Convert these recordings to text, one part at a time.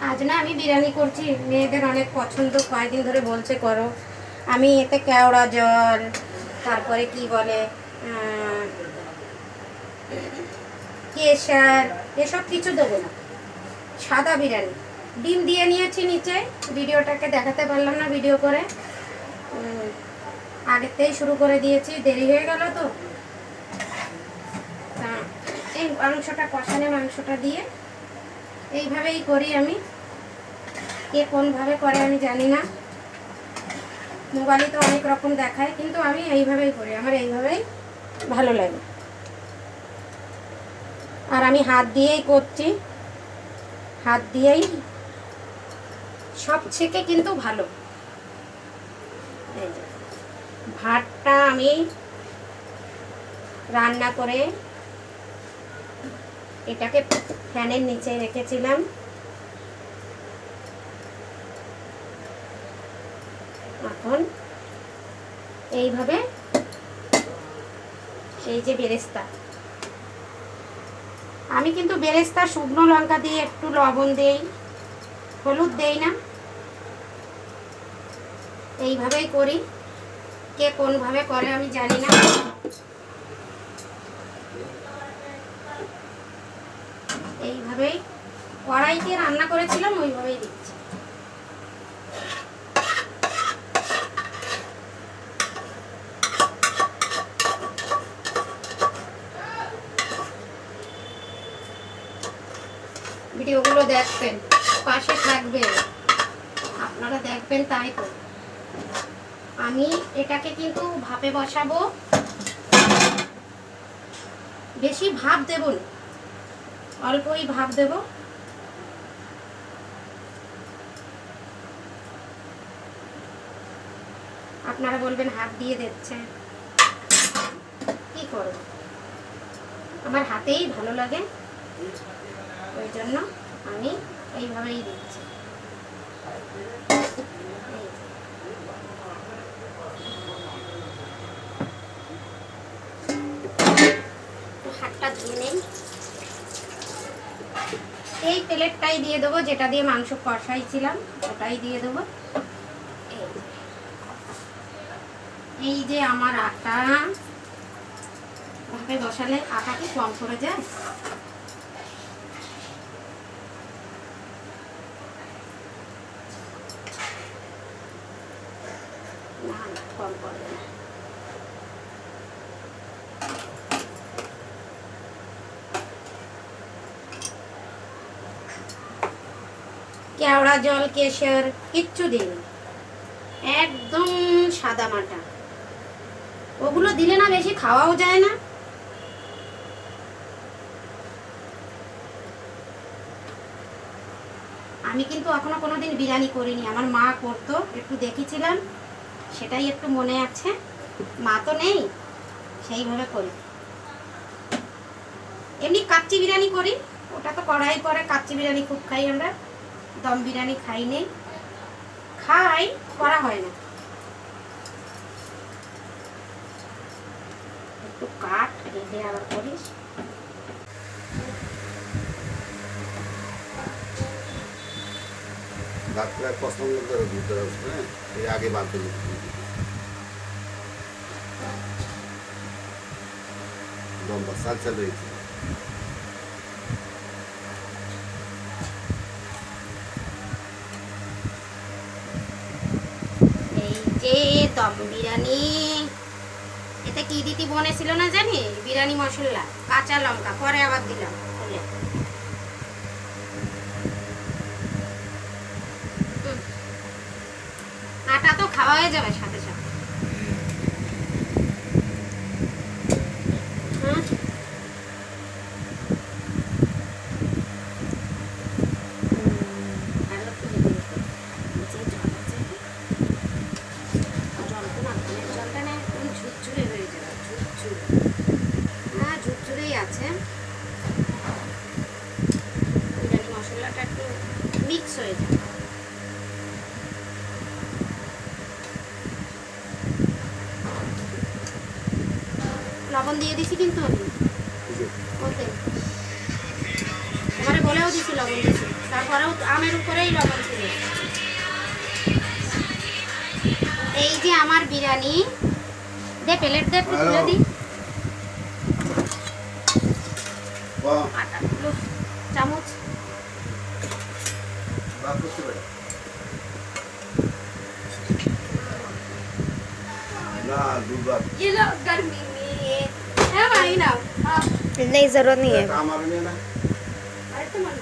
আজ না আমি বিরিয়ানি করছি, মেয়েদের অনেক পছন্দ, কয়েকদিন ধরে বলছে করো। আমি এতে কেওড়া জল, তারপরে কি বলে কেশর, এসব কিছু দেবো না, সাদা বিরিয়ানি। ডিম দিয়ে নিয়েছি নিচে, ভিডিওটাকে দেখাতে পারলাম না ভিডিও করে, আগেতেই শুরু করে দিয়েছি, দেরি হয়ে গেল তো। তা এই মাংসটা, কষানো মাংসটা দিয়ে এইভাবেই করি আমি। কে কোনভাবে করে আমি জানি না, মোবাইলে তো অনেক রকম দেখায়, কিন্তু আমি এইভাবেই করি, আমার এইভাবেই ভালো লাগে। আর আমি হাত দিয়েই করছি, হাত দিয়েই সব থেকে কিন্তু ভালো। এই যে ভাতটা আমি রান্না করে এটাকে ফ্যানের নিচে রেখেছিলাম, এখন এইভাবে এই যে বেরেস্তা, আমি কিন্তু বেরেস্তা শুকনো লঙ্কা দিয়ে একটু লবণ দেই, হলুদ দেই না, এইভাবেই করি। কে কোনভাবে করে আমি জানি না। এইভাবেই কড়াইতে রান্না করেছিলাম, ওইভাবেই দিচ্ছি। ভিডিওগুলো দেখবেন, পাশে থাকবেন, আপনারা দেখবেন, তাই তো। আমি এটাকে কিন্তু ভাপে বসাবো, বেশি ভাপ দেব না, অল্পই ভাপ দেব। আপনারা বলবেন হাত দিয়ে দিচ্ছে, কি করব, আমার হাতেই ভালো লাগে, ওই জন্য আমি এইভাবেই দিচ্ছি। হাতটা ধুয়ে নেই, এই প্লেটটাই দিয়ে দেবো, যেটা দিয়ে মাংস কষাইছিলাম ওটাই দিয়ে দেবো। এই যে আমার আটা, ভাপে বসালে আটা কি কম পড়ে যায়? না, কম পড়বে না। কেওড়া জল, কেশর কিচ্ছু দিই, একদম সাদা মাটা। ওগুলো দিলে না বেশি খাওয়াও যায় না। আমি কিন্তু এখনো কোনোদিন বিরিয়ানি করিনি, আমার মা করতো, একটু দেখেছিলাম, সেটাই একটু মনে আছে। মা তো নেই, সেইভাবে করি। এমনি কাচ্চি বিরিয়ানি করি, ওটা তো কড়াই করে। কাচ্চি বিরিয়ানি খুব খাই আমরা, দম বিরিয়ানি খাই নেই, খাই, করা হয় না। একটু কাট রেখে আবার করিস। ডাক্তার পছন্দ করে দিতে হবে, এর আগে বাঁধতে দিতে লম্বা সালসা রয়েছে। এই যে দম বিরিয়ানি, এতে কি দিতি মনে ছিল না জানি, বিরিয়ানি মশলা, কাঁচা লঙ্কা, পরে আবার দিলাম। আটা তো খাওয়া হয়ে যাবে সাথে সাথে। আছে বিরিয়ানি মশলাটা একটু মিক্স হয়ে যায়। লবণ দিয়ে দিছি কিন্তু আমি ওতে, এবারে বলেও দিছি লবণ দিয়েছি, তারপরেও আমের উপরেই লবণ ছিল। এই যে আমার বিরিয়ানি, দে প্লেট দে, একটু তুলে দিই। বাহ, আটাগুলো চামচ। বাহ করতে পারে না দুবার ये लो गर्मी में है भाई ना। हाँ नहीं जरूरत नहीं है। काम आ रही है ना अरे तो मन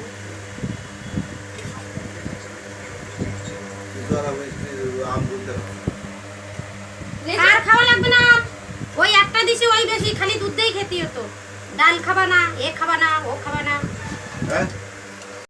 इधर हम इसकी आम बोलते हैं আর খাওয়া লাগবে না, ওই একটা দিছি ওই বেশি, খালি দুধ দিয়ে খেতে হতো। ডাল খাবা না, এ খাবা না, ও খাবা না। हैं